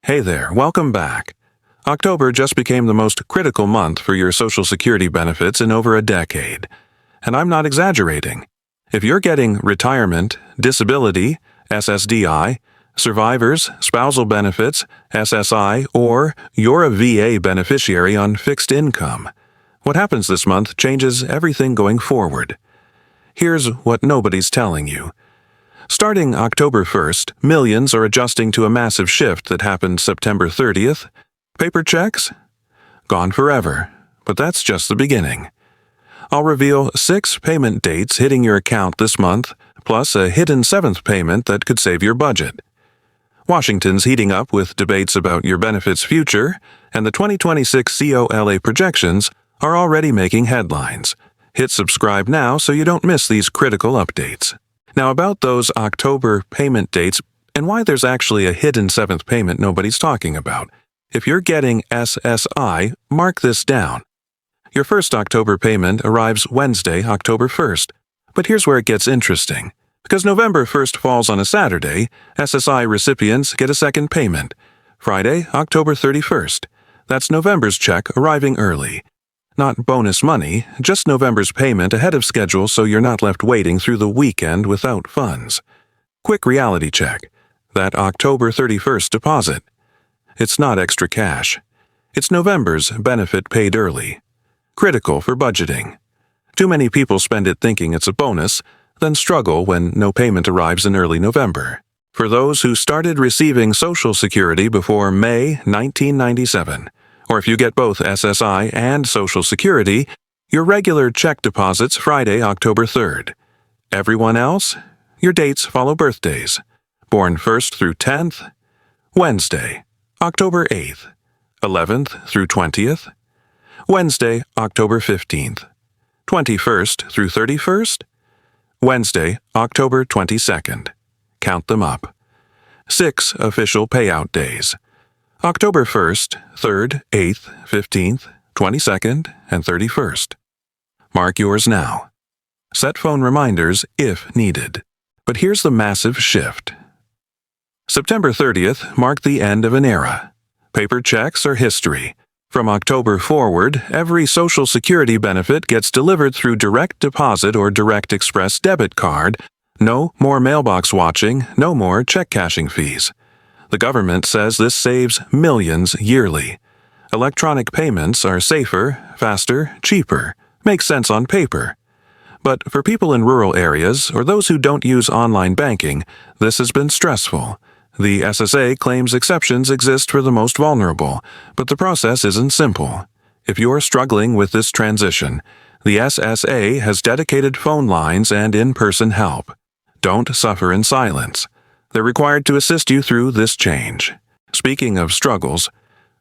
Hey there, welcome back. October just became the most critical month for your Social Security benefits in over a decade. And I'm not exaggerating. If you're getting retirement, disability, SSDI, survivors, spousal benefits, SSI, or you're a VA beneficiary on fixed income, what happens this month changes everything going forward. Here's what nobody's telling you. Starting October 1st, millions are adjusting to a massive shift that happened September 30th. Paper checks? Gone forever. But that's just the beginning. I'll reveal 6 payment dates hitting your account this month, plus a hidden 7th payment that could save your budget. Washington's heating up with debates about your benefits' future, and the 2026 COLA projections are already making headlines. Hit subscribe now so you don't miss these critical updates. Now about those October payment dates and why there's actually a hidden 7th payment nobody's talking about. If you're getting SSI, mark this down. Your first October payment arrives Wednesday, October 1st. But here's where it gets interesting. Because November 1st falls on a Saturday, SSI recipients get a second payment. Friday, October 31st. That's November's check arriving early. Not bonus money, just November's payment ahead of schedule so you're not left waiting through the weekend without funds. Quick reality check. That October 31st deposit. It's not extra cash. It's November's benefit paid early. Critical for budgeting. Too many people spend it thinking it's a bonus, then struggle when no payment arrives in early November. For those who started receiving Social Security before May 1997, or if you get both SSI and Social Security, your regular check deposits Friday, October 3rd. Everyone else, your dates follow birthdays. Born 1st through 10th, Wednesday, October 8th, 11th through 20th, Wednesday, October 15th, 21st through 31st, Wednesday, October 22nd. Count them up. 6 official payout days. October 1st, 3rd, 8th, 15th, 22nd, and 31st. Mark yours now. Set phone reminders if needed. But here's the massive shift. September 30th marked the end of an era. Paper checks are history. From October forward, every Social Security benefit gets delivered through direct deposit or direct express debit card. No more mailbox watching, no more check cashing fees. The government says this saves millions yearly. Electronic payments are safer, faster, cheaper. Makes sense on paper. But for people in rural areas or those who don't use online banking, this has been stressful. The SSA claims exceptions exist for the most vulnerable, but the process isn't simple. If you're struggling with this transition, the SSA has dedicated phone lines and in-person help. Don't suffer in silence. They're required to assist you through this change. Speaking of struggles,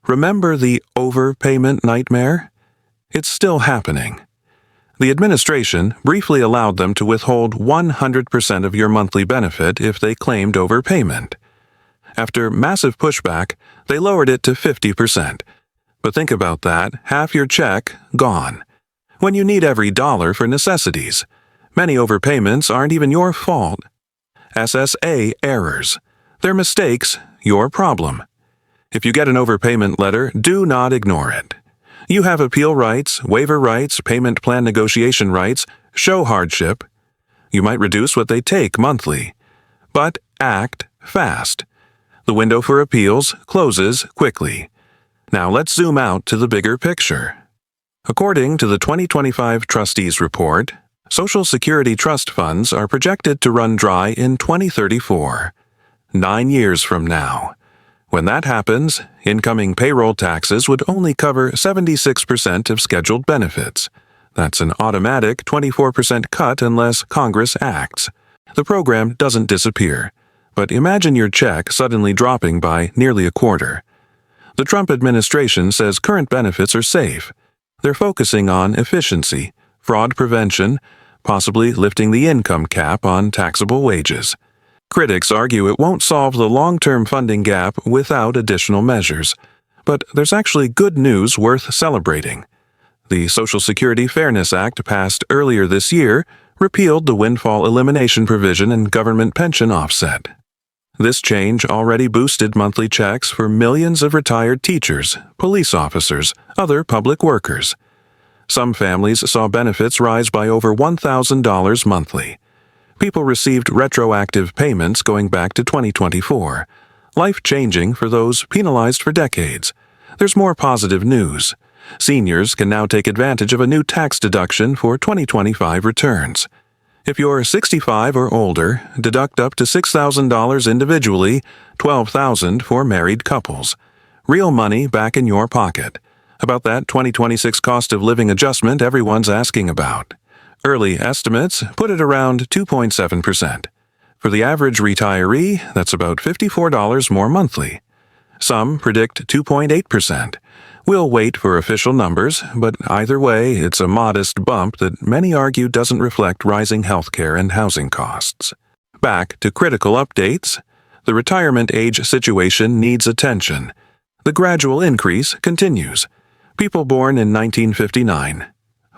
remember the overpayment nightmare? It's still happening. The administration briefly allowed them to withhold 100% of your monthly benefit if they claimed overpayment. After massive pushback, they lowered it to 50%. But think about that, half your check gone. When you need every dollar for necessities. Many overpayments aren't even your fault. SSA errors. They're mistakes, your problem. If you get an overpayment letter, do not ignore it. You have appeal rights, waiver rights, payment plan negotiation rights, show hardship. You might reduce what they take monthly. But act fast. The window for appeals closes quickly. Now let's zoom out to the bigger picture. According to the 2025 Trustees Report, Social Security trust funds are projected to run dry in 2034, 9 years from now. When that happens, incoming payroll taxes would only cover 76% of scheduled benefits. That's an automatic 24% cut unless Congress acts. The program doesn't disappear, but imagine your check suddenly dropping by nearly a quarter. The Trump administration says current benefits are safe. They're focusing on efficiency, fraud prevention, possibly lifting the income cap on taxable wages. Critics argue it won't solve the long-term funding gap without additional measures. But there's actually good news worth celebrating. The Social Security Fairness Act passed earlier this year repealed the windfall elimination provision in government pension offset. This change already boosted monthly checks for millions of retired teachers, police officers, other public workers. Some families saw benefits rise by over $1,000 monthly. People received retroactive payments going back to 2024, life-changing for those penalized for decades. There's more positive news. Seniors can now take advantage of a new tax deduction for 2025 returns. If you're 65 or older, deduct up to $6,000 individually, $12,000 for married couples. Real money back in your pocket. About that 2026 cost of living adjustment everyone's asking about. Early estimates put it around 2.7%. For the average retiree, that's about $54 more monthly. Some predict 2.8%. We'll wait for official numbers, but either way, it's a modest bump that many argue doesn't reflect rising healthcare and housing costs. Back to critical updates. The retirement age situation needs attention. The gradual increase continues. People born in 1959.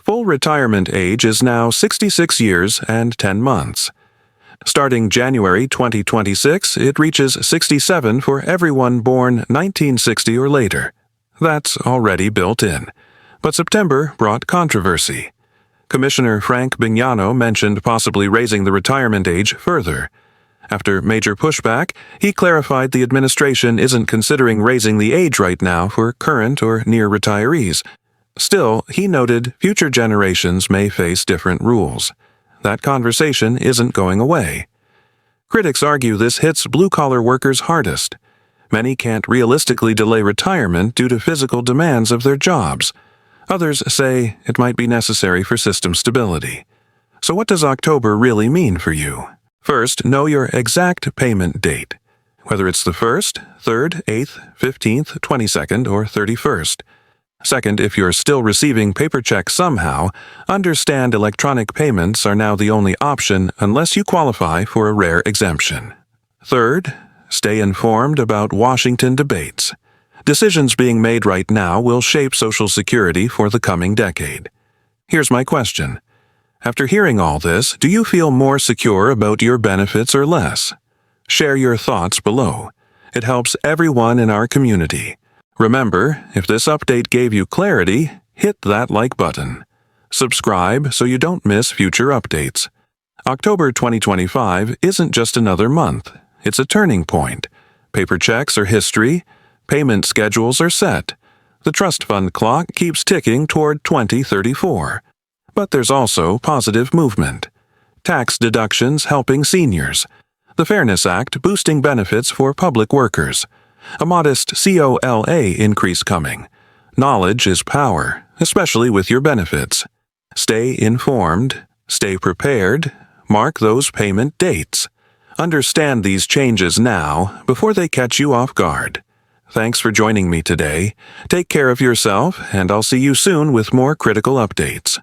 Full retirement age is now 66 years and 10 months. Starting January 2026, it reaches 67 for everyone born 1960 or later. That's already built in. But September brought controversy. Commissioner Frank Bignano mentioned possibly raising the retirement age further. After major pushback, he clarified the administration isn't considering raising the age right now for current or near retirees. Still, he noted future generations may face different rules. That conversation isn't going away. Critics argue this hits blue-collar workers hardest. Many can't realistically delay retirement due to physical demands of their jobs. Others say it might be necessary for system stability. So what does October really mean for you? First, know your exact payment date, whether it's the 1st, 3rd, 8th, 15th, 22nd, or 31st. Second, if you're still receiving paper checks somehow, understand electronic payments are now the only option unless you qualify for a rare exemption. Third, stay informed about Washington debates. Decisions being made right now will shape Social Security for the coming decade. Here's my question. After hearing all this, do you feel more secure about your benefits or less? Share your thoughts below. It helps everyone in our community. Remember, if this update gave you clarity, hit that like button. Subscribe so you don't miss future updates. October 2025 isn't just another month. It's a turning point. Paper checks are history. Payment schedules are set. The trust fund clock keeps ticking toward 2034. But there's also positive movement. Tax deductions helping seniors. The Fairness Act boosting benefits for public workers. A modest COLA increase coming. Knowledge is power, especially with your benefits. Stay informed, stay prepared, mark those payment dates. Understand these changes now before they catch you off guard. Thanks for joining me today. Take care of yourself, and I'll see you soon with more critical updates.